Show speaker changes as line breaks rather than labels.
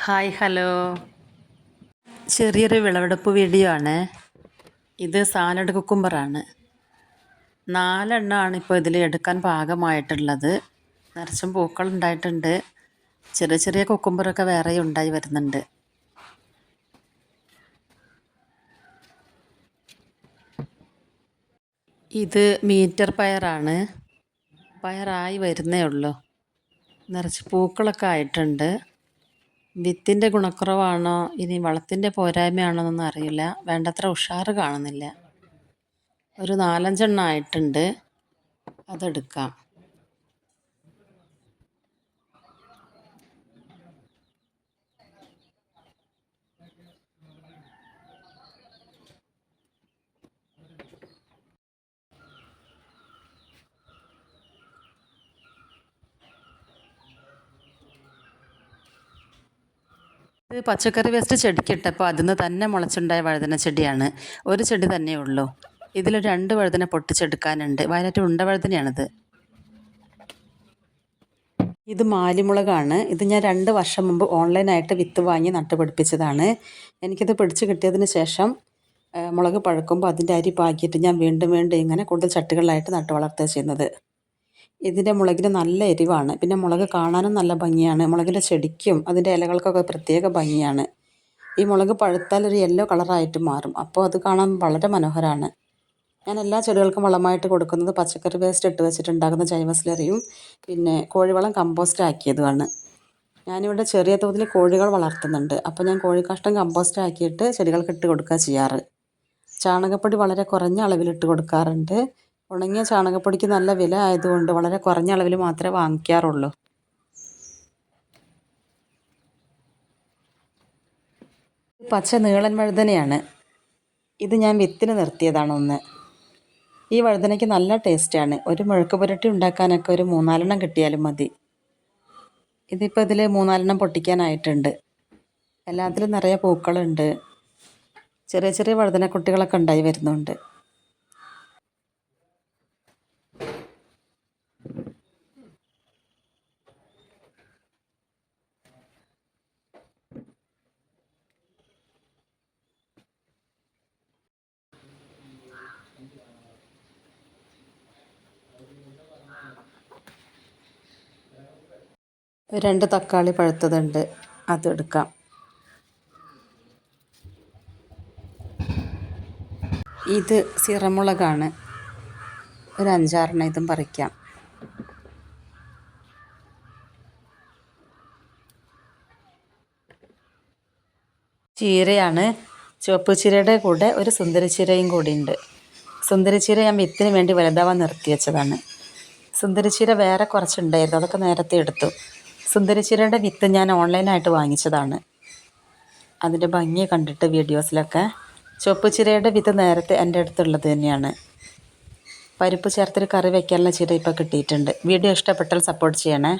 Hi hello, ചെറിയൊരു വിളവെടുപ്പ് video ആണ്. ഇത് സാലഡ് കുക്കുംബറാണ്. 4 എണ്ണമാണ് ഇപ്പോൾ ഇതിൽ എടുക്കാൻ പാകമായിട്ടുള്ളത്. നിറച്ചും പൂക്കൾ ഉണ്ടായിട്ടുണ്ട്. ചെറിയ ചെറിയ കുക്കുംബറൊക്കെ വേറെ ഉണ്ടായി വരുന്നുണ്ട്. ഇത് മീറ്റർ പയറാണ്. പയറായി വരുന്നേ ഉള്ളൂ. നിറച്ച് പൂക്കളൊക്കെ ആയിട്ടുണ്ട്. വിത്തിൻ്റെ ഗുണക്കുറവാണോ ഇനി വളത്തിൻ്റെ പോരായ്മയാണോ എന്നൊന്നും അറിയില്ല. വേണ്ടത്ര ഉഷാറ് കാണുന്നില്ല. ഒരു 4-5 എണ്ണം ആയിട്ടുണ്ട്. അതെടുക്കാം. ഇത് പച്ചക്കറി വേസ്റ്റ് ചെടിക്കിട്ടപ്പോൾ അതിൽ നിന്ന് തന്നെ മുളച്ചുണ്ടായ വഴുതന ചെടിയാണ്. ഒരു ചെടി തന്നെ ഉള്ളൂ. ഇതിൽ 2 വഴുതന പൊട്ടിച്ചെടുക്കാനുണ്ട്. വയലറ്റ് ഉണ്ട വഴുതനയാണിത്. ഇത് മാലിമുളകാണ്. ഇത് ഞാൻ 2 വർഷം മുമ്പ് ഓൺലൈനായിട്ട് വിത്ത് വാങ്ങി നട്ടുപിടിപ്പിച്ചതാണ്. എനിക്കിത് പിടിച്ച് കിട്ടിയതിന് ശേഷം മുളക് പഴുക്കുമ്പോൾ അതിൻ്റെ അരി പാക്കിയിട്ട് ഞാൻ വീണ്ടും ഇങ്ങനെ കൂടുതൽ ചട്ടികളിലായിട്ട് നട്ടു വളർത്തുക ചെയ്യുന്നത്. ഇതിൻ്റെ മുളകിന് നല്ല എരിവാണ്. പിന്നെ മുളക് കാണാനും നല്ല ഭംഗിയാണ്. മുളകിൻ്റെ ചെടിക്കും അതിൻ്റെ ഇലകൾക്കൊക്കെ പ്രത്യേക ഭംഗിയാണ്. ഈ മുളക് പഴുത്താൽ ഒരു യെല്ലോ കളറായിട്ട് മാറും. അപ്പോൾ അത് കാണാൻ വളരെ മനോഹരമാണ്. ഞാൻ എല്ലാ ചെടികൾക്കും വളമായിട്ട് കൊടുക്കുന്നത് പച്ചക്കറി വേസ്റ്റ് ഇട്ട് വെച്ചിട്ടുണ്ടാകുന്ന ജൈവസ്ലറിയും പിന്നെ കോഴിവളം കമ്പോസ്റ്റ് ആക്കിയതുമാണ്. ഞാനിവിടെ ചെറിയ തോതിൽ കോഴികൾ വളർത്തുന്നുണ്ട്. അപ്പോൾ ഞാൻ കോഴിക്കാഷ്ടം കമ്പോസ്റ്റ് ആക്കിയിട്ട് ചെടികൾക്ക് ഇട്ട് കൊടുക്കുക ചെയ്യാറ്. ചാണകപ്പൊടി വളരെ കുറഞ്ഞ അളവിലിട്ട് കൊടുക്കാറുണ്ട്. ഉണങ്ങിയ ചാണകപ്പൊടിക്ക് നല്ല വില ആയതുകൊണ്ട് വളരെ കുറഞ്ഞ അളവിൽ മാത്രമേ വാങ്ങിക്കാറുള്ളൂ. പച്ച നീളൻ വഴുതനയാണ്. ഇത് ഞാൻ വിത്തിന് നിർത്തിയതാണ് ഒന്ന്. ഈ വഴുതനയ്ക്ക് നല്ല ടേസ്റ്റാണ്. ഒരു മെഴുക്ക് പുരട്ടി ഉണ്ടാക്കാനൊക്കെ ഒരു 3-4 എണ്ണം കിട്ടിയാലും മതി. ഇതിപ്പോൾ ഇതിൽ 3-4 എണ്ണം പൊട്ടിക്കാനായിട്ടുണ്ട്. എല്ലാത്തിലും നിറയെ പൂക്കളുണ്ട്. ചെറിയ ചെറിയ വഴുതനക്കുട്ടികളൊക്കെ ഉണ്ടായി വരുന്നുണ്ട്. രണ്ട് തക്കാളി പഴുത്തതുണ്ട്, അതെടുക്കാം. ഇത് സിറമുളകാണ്. ഒരു 5-6 എണ്ണം ഇതും പറിക്കാം. ചീരയാണ്. ചുവപ്പ് ചീരയുടെ കൂടെ ഒരു സുന്ദരച്ചീരയും കൂടിയുണ്ട്. സുന്ദരച്ചീര ഞാൻ വിത്തിന് വേണ്ടി വലുതാവാൻ നിർത്തി വെച്ചതാണ്. സുന്ദരച്ചീര വേറെ കുറച്ചുണ്ടായിരുന്നു, അതൊക്കെ നേരത്തെ എടുത്തു. സുന്ദരച്ചീരയുടെ വിത്ത് ഞാൻ ഓൺലൈനായിട്ട് വാങ്ങിച്ചതാണ്. അതിൻ്റെ ഭംഗി കണ്ടിട്ട് വീഡിയോസിലൊക്കെ. ചുവപ്പ് ചീരയുടെ വിത്ത് നേരത്തെ എൻ്റെ അടുത്തുള്ളത് തന്നെയാണ്. പരിപ്പ് ചേർത്തൊരു കറി വയ്ക്കാനുള്ള ചീര ഇപ്പോൾ കിട്ടിയിട്ടുണ്ട്. വീഡിയോ ഇഷ്ടപ്പെട്ടാൽ സപ്പോർട്ട് ചെയ്യണേ.